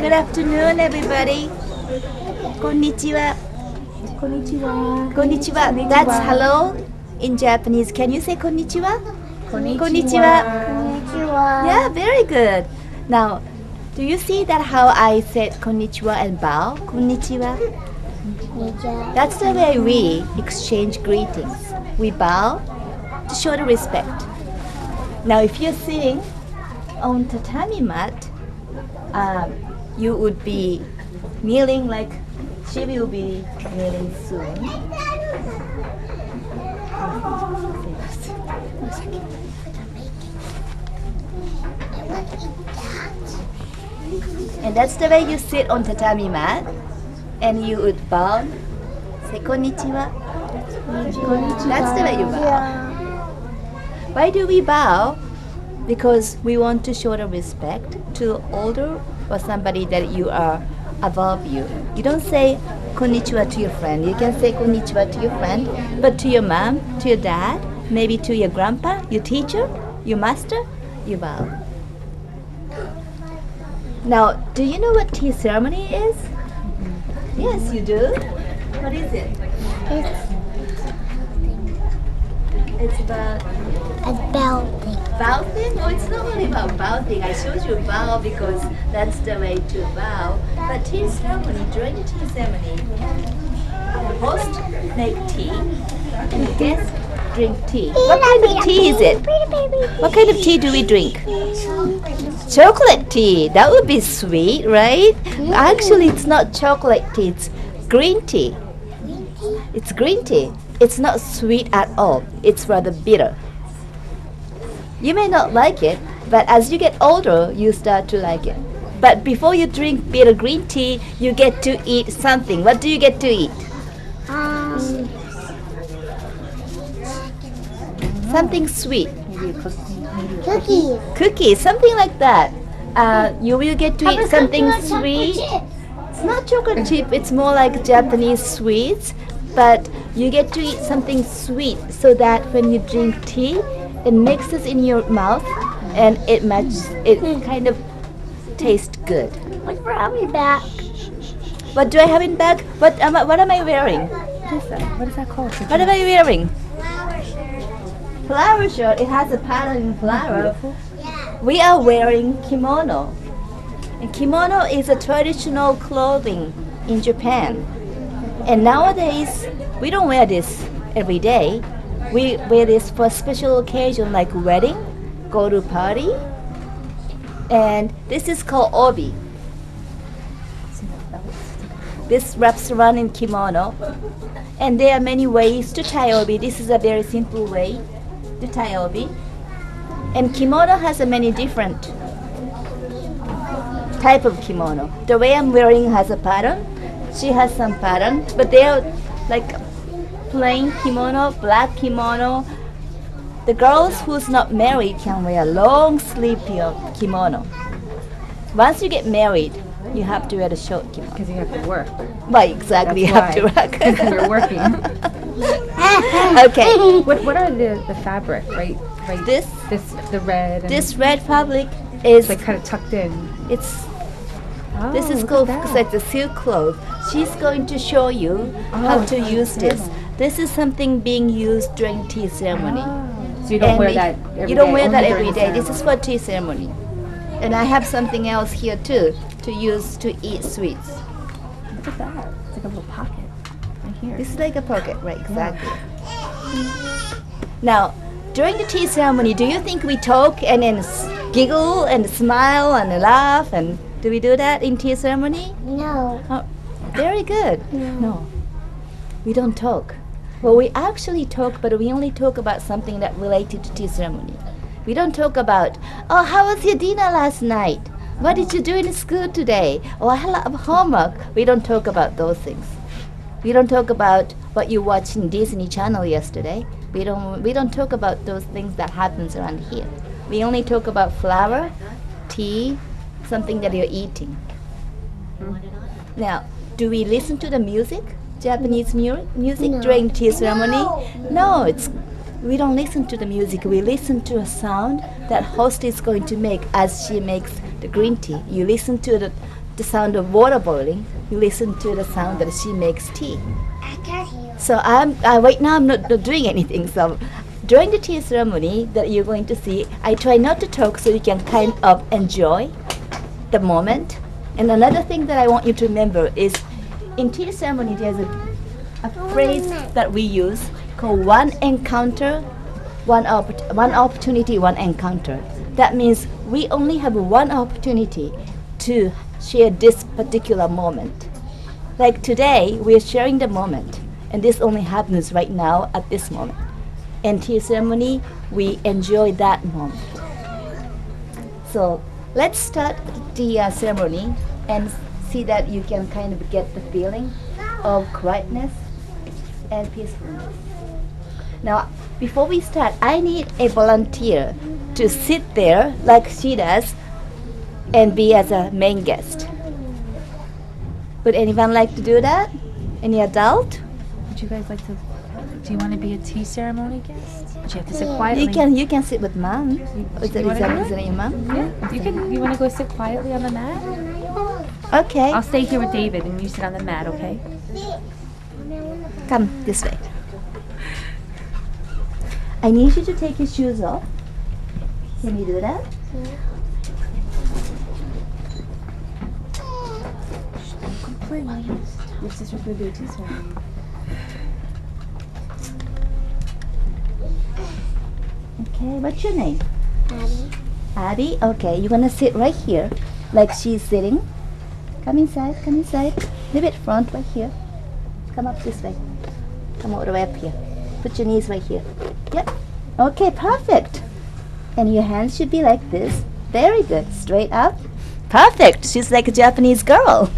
Good afternoon, everybody. Konnichiwa. Konnichiwa. Konnichiwa. That's hello in Japanese. Can you say konnichiwa? Konnichiwa. Yeah, very good. Now, do you see that how I said konnichiwa and bow? Konnichiwa. That's the way we exchange greetings. We bow to show the respect. Now, if you're sitting on tatami mat, you would be kneeling like she will be kneeling soon. And that's the way you sit on tatami mat, and you would bow, say konnichiwa. That's the way you bow. Why do we bow? Because we want to show the respect to older or somebody that you are above you. You don't say konnichiwa to your friend. You can say konnichiwa to your friend, but to your mom, to your dad, maybe to your grandpa, your teacher, your master, you bow. Now, do you know what tea ceremony is? Yes, you do. What is it? It's about bowing. Bowing? Oh, it's not only about bowing. I showed you bow because that's the way to bow. But tea ceremony, during the tea ceremony, the host make tea and the guests drink tea. What kind of tea is it? What kind of tea do we drink? Chocolate tea. That would be sweet, right? Actually, it's not chocolate tea. It's green tea. It's green tea. It's not sweet at all. It's rather bitter. You may not like it, but as you get older, you start to like it. But before you drink bitter green tea, you get to eat something. What do you get to eat? Something sweet. Cookies. Cookies, something like that. You will get to eat something sweet. It's not chocolate chip, it's more like Japanese sweets. But you get to eat something sweet so that when you drink tea, it mixes in your mouth and it kind of tastes good. Look for me back. What do I have in back? What am I wearing? What is that? What is that called? What am I wearing? Flower shirt. It has a pattern in flower. We are wearing kimono. And kimono is a traditional clothing in Japan. And nowadays, we don't wear this every day. We wear this for special occasion like wedding, go to party. And this is called obi. This wraps around in kimono. And there are many ways to tie obi. This is a very simple way to tie obi. And kimono has a many different type of kimono. The way I'm wearing has a pattern. She has some pattern, but they are like plain kimono, black kimono. The girls who's not married can wear long sleeve kimono. Once you get married, you have to wear the short kimono. Because you have to work. Right, exactly. That's you have to work. Because you're working. Okay. What are the fabric, right? This the red. And this red fabric is like kind of tucked in. It's Oh, this is look called at that. like the silk cloth. She's going to show you how to use this. This is something being used during tea ceremony. Oh. So you don't wear that every day? You don't wear that only every during the day. This is for tea ceremony. And I have something else here too to use to eat sweets. Look at that. It's like a little pocket right here. This is like a pocket, right? Exactly. Now, during the tea ceremony, do you think we talk and then giggle and smile and laugh and do we do that in tea ceremony? No. Oh, very good. No. We don't talk. Well, we actually talk, but we only talk about something that related to tea ceremony. We don't talk about, oh, how was your dinner last night? What did you do in school today? Oh, I had a lot of homework. We don't talk about those things. We don't talk about what you watched in Disney Channel yesterday. We don't talk about those things that happens around here. We only talk about flour, tea, something that you're eating. Now, do we listen to the music? Japanese music during tea ceremony? No, we don't listen to the music. We listen to a sound that host is going to make as she makes the green tea. You listen to the sound of water boiling, you listen to the sound that she makes tea. I can't hear. So right now I'm not doing anything. So during the tea ceremony that you're going to see, I try not to talk so you can kind of enjoy the moment. And another thing that I want you to remember is in tea ceremony there's a phrase that we use called one encounter, one opportunity, one encounter. That means we only have one opportunity to share this particular moment. Like today, we're sharing the moment, and this only happens right now at this moment. In tea ceremony, we enjoy that moment. So let's start the ceremony and see that you can kind of get the feeling of quietness and peacefulness. Now, before we start, I need a volunteer to sit there like she does and be as a main guest. Would anyone like to do that? Any adult? Would you guys like to? Do you want to be a tea ceremony guest? But you have to sit quietly. You can sit with mom. Is that your mom? Yeah. You want to go sit quietly on the mat? Okay. I'll stay here with David and you sit on the mat, okay? Come this way. I need you to take your shoes off. Can you do that? Your sister's going to do a tea ceremony. Okay, what's your name? Daddy. Abby? Okay, you're gonna sit right here, like she's sitting. Come inside, come inside. A little bit front, right here. Come up this way. Come all the way up here. Put your knees right here. Yep. Okay, perfect. And your hands should be like this. Very good. Straight up. Perfect. She's like a Japanese girl.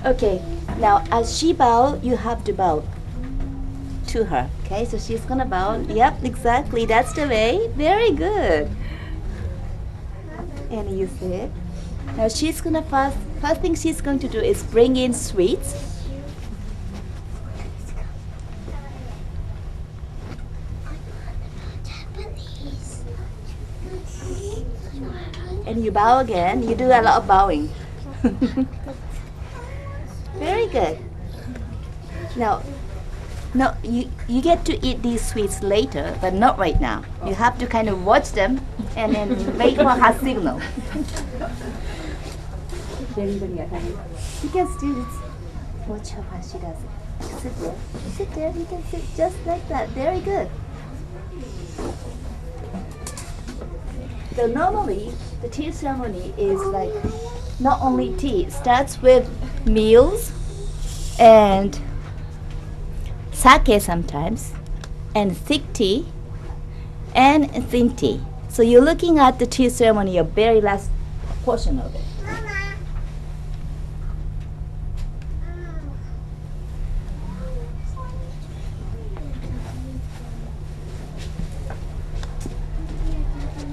Okay, now as she bows, you have to bow to her. Okay, so she's gonna bow. Yep, exactly. That's the way. Very good. And you sit. Now she's gonna first thing she's going to do is bring in sweets. And you bow again. You do a lot of bowing. Very good. Now, no, you get to eat these sweets later, but not right now. You have to kind of watch them and then wait for her signal. You can still watch her how she does it. Sit there. Sit there. You can sit just like that. Very good. So normally, the tea ceremony is like not only tea. It starts with meals and sake sometimes, and thick tea and thin tea. So you're looking at the tea ceremony, your very last portion of it.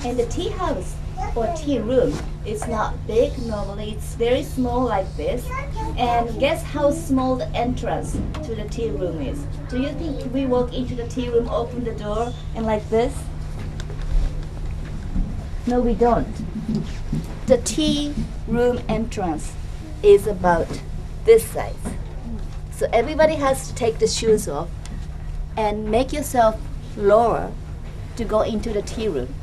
And the tea house or tea room is not big normally, it's very small like this. And guess how small the entrance to the tea room is? Do you think we walk into the tea room, open the door, and like this? No, we don't. The tea room entrance is about this size. So everybody has to take the shoes off and make yourself lower to go into the tea room.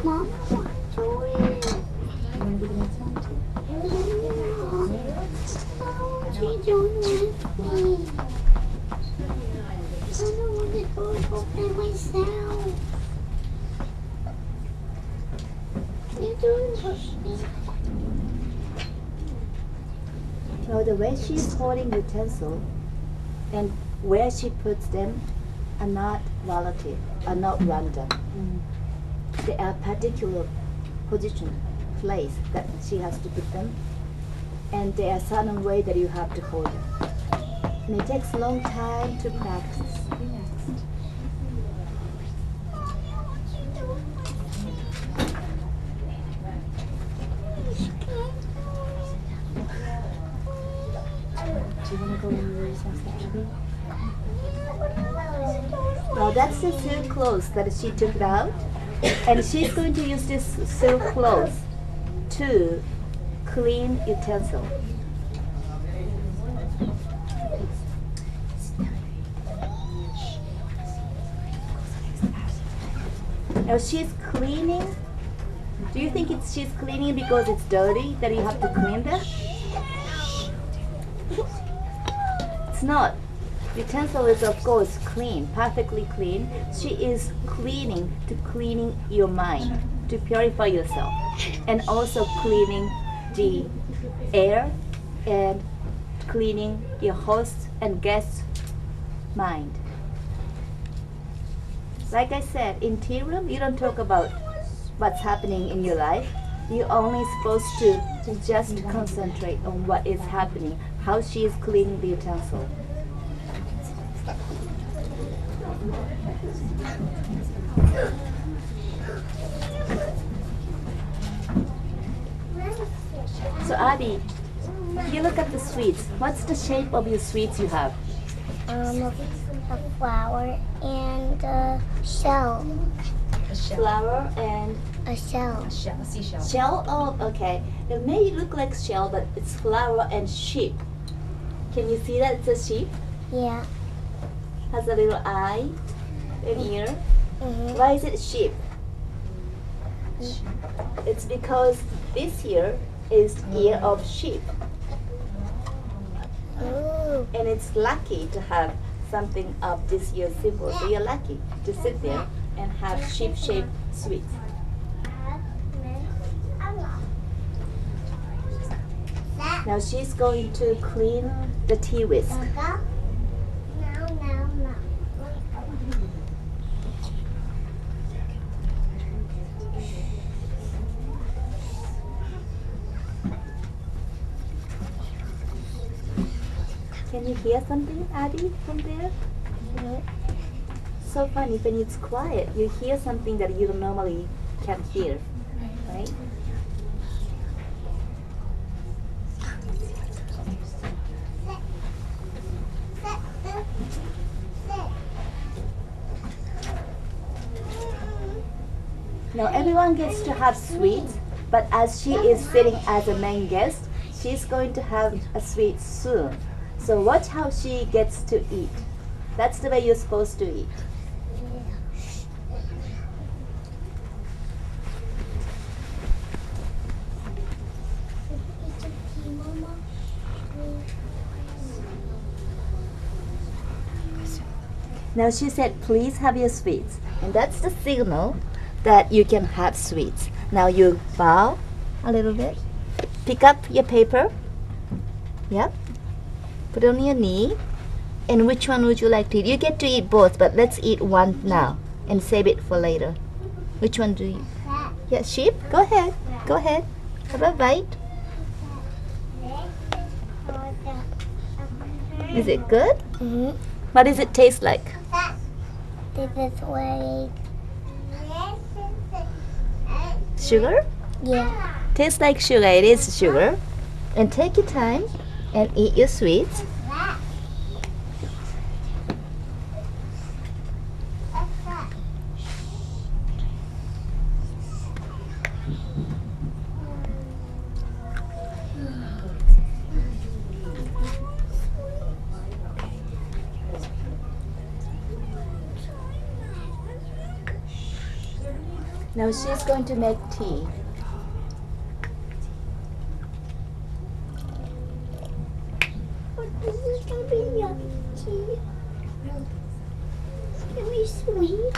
Mom, what are you doing? What you doing with me? I don't want to go by myself. You're doing something. So the way she's holding the utensil and where she puts them are not relative, are not random. They are particular position, place that she has to put them, and there are certain way that you have to hold them. And it takes a long time to practice. Do you want to go in the recess, Abby? that's the silk clothes that she took out. And she's going to use this silk clothes to clean utensil. Now she's cleaning. Do you think she's cleaning because it's dirty that you have to clean them? It's not. Utensil is of course clean, perfectly clean. She is cleaning to cleaning your mind, to purify yourself, and also cleaning the air and cleaning your host and guest's mind. Like I said, in tea room, you don't talk about what's happening in your life. You're only supposed to just concentrate on what is happening, how she is cleaning the utensil. So Adi, you look at the sweets. What's the shape of your sweets you have? A flower and a shell. Flower and A shell. Seashell. shell. Oh, okay. It may look like shell, but it's flower and sheep. Can you see that it's a sheep? Yeah. Has a little eye and ear. Mm-hmm. Why is it sheep? It's because this here is ear of sheep, Ooh. and it's lucky to have something of this year symbol. So you're lucky to sit there and have sheep-shaped sweets. Now she's going to clean the tea whisk. Can you hear something, Adi, from there? So funny, when it's quiet, you hear something that you normally can't hear, right? Now everyone gets to have sweets, but as she is sitting as a main guest, she's going to have a sweet soon. So watch how she gets to eat. That's the way you're supposed to eat. Now she said, please have your sweets. And that's the signal that you can have sweets. Now you bow a little bit. Pick up your paper. Yep. Put it on your knee. And which one would you like to eat? You get to eat both, but let's eat one now and save it for later. Which one do you? Yeah, sheep? Go ahead. Go ahead. Have a bite. Is it good? Mm-hmm. What does it taste like? This way. Sugar? Yeah. Tastes like sugar. It is sugar. And take your time and eat your sweets. Now she's going to make tea. This is gonna be yummy tea. It's gonna be sweet.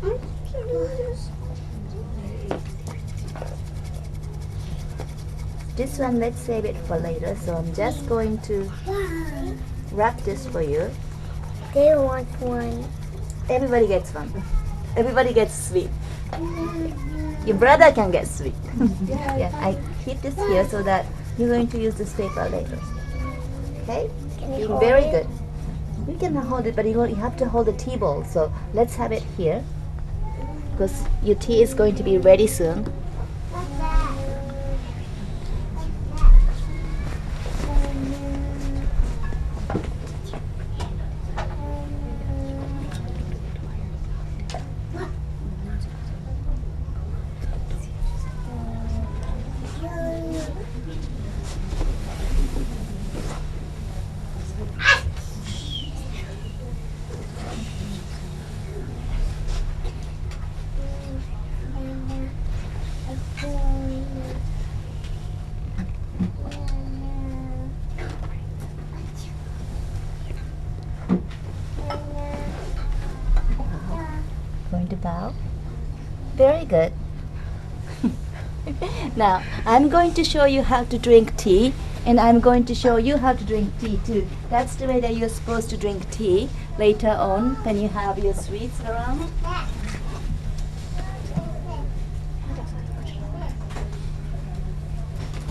I'm gonna do this. This one, let's save it for later. So I'm just going to wrap this for you. They want one. Everybody gets one. Everybody gets sweet. Your brother can get sweet. Yeah, I keep this here so that you're going to use this paper later. Okay? Can you Being hold very it? good. We can hold it, but you have to hold the tea bowl. So let's have it here, because your tea is going to be ready soon. to bow. Very good. Now, I'm going to show you how to drink tea, and I'm going to show you how to drink tea too. That's the way that you're supposed to drink tea later on when you have your sweets around.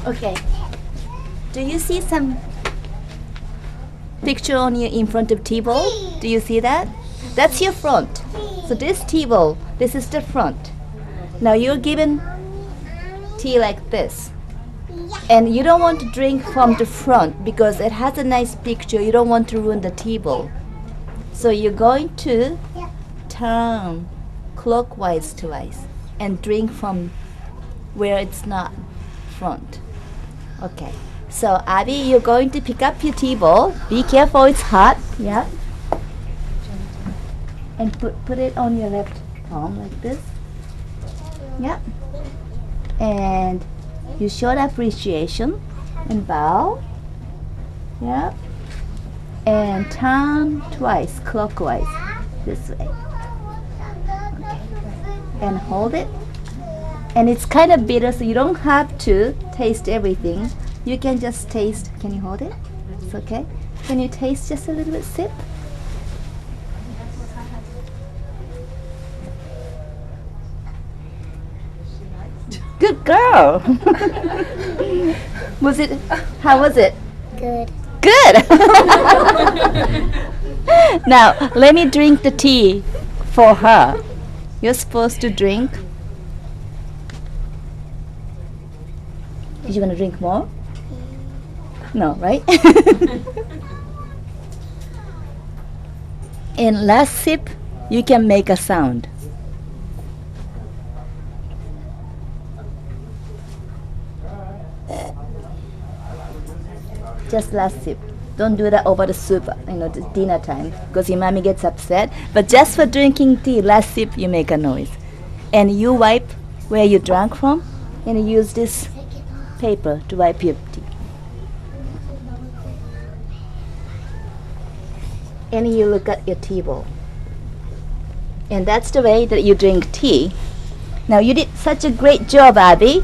Okay. Do you see some picture on your in front of tea bowl? Do you see that? That's your front. So this tea bowl, this is the front. Now you're given tea like this. And you don't want to drink from the front because it has a nice picture. You don't want to ruin the tea bowl. So you're going to turn clockwise twice and drink from where it's not front. Okay. So Abby, you're going to pick up your tea bowl. Be careful, it's hot. Yeah. And put it on your left palm like this. Yeah. And you show appreciation and bow. Yeah. And turn twice clockwise this way. Okay. And hold it. And it's kind of bitter, so you don't have to taste everything. You can just taste. Can you hold it? It's okay. Can you taste just a little bit? Sip. Good girl. How was it? Good. Good. Now, let me drink the tea for her. You're supposed to drink. Did you want to drink more? No, right? In last sip, you can make a sound. Just last sip. Don't do that over the soup, the dinner time, because your mommy gets upset. But just for drinking tea, last sip, you make a noise. And you wipe where you drank from, and you use this paper to wipe your tea. And you look at your tea bowl. And that's the way that you drink tea. Now you did such a great job, Abby.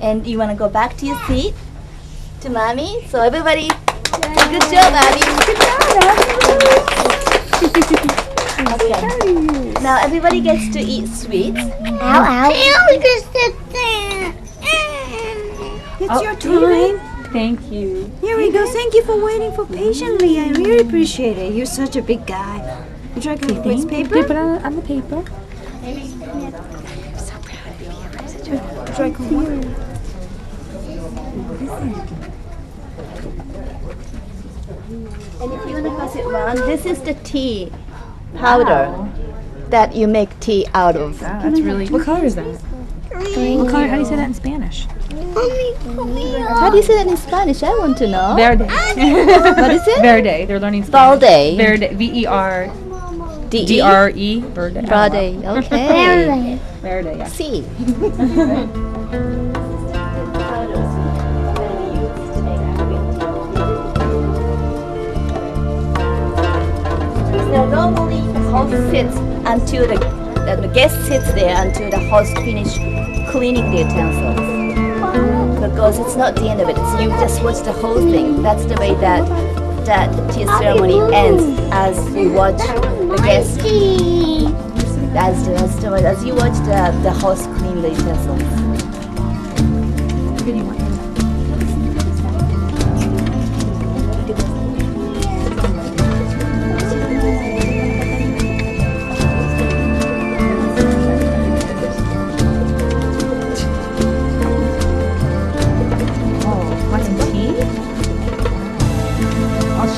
And you want to go back to your seat to mommy. So everybody, good job, Abby. Good job, Abby. Okay. Now everybody gets to eat sweets. Ow, ow. It's your time. Thank you. Here we go. Thank you for waiting for patiently. I really appreciate it. You're such a big guy. Would you like a quiz paper? Put it on the paper. Would you like one? And if you want to pass it around, this is the tea powder that you make tea out of. Wow, that's really. What color is that? What color? How do you say that in Spanish? How do you say that in Spanish? I want to know. Verde. What is it? Verde. They're learning Spanish. Verde. Verde. V-E-R-D-E. D-R-E. Verde. Verde. Okay. Verde, yeah. See. Now normally the host sits until the guest sits there until the host finish cleaning the utensils. Because it's not the end of it. You just watch the whole thing. That's the way that the tea ceremony ends as you watch the guest. As you watch the host clean the utensils.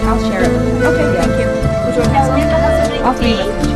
I'll share it. Okay, thank you. Now let the husband I'll drink leave tea. it.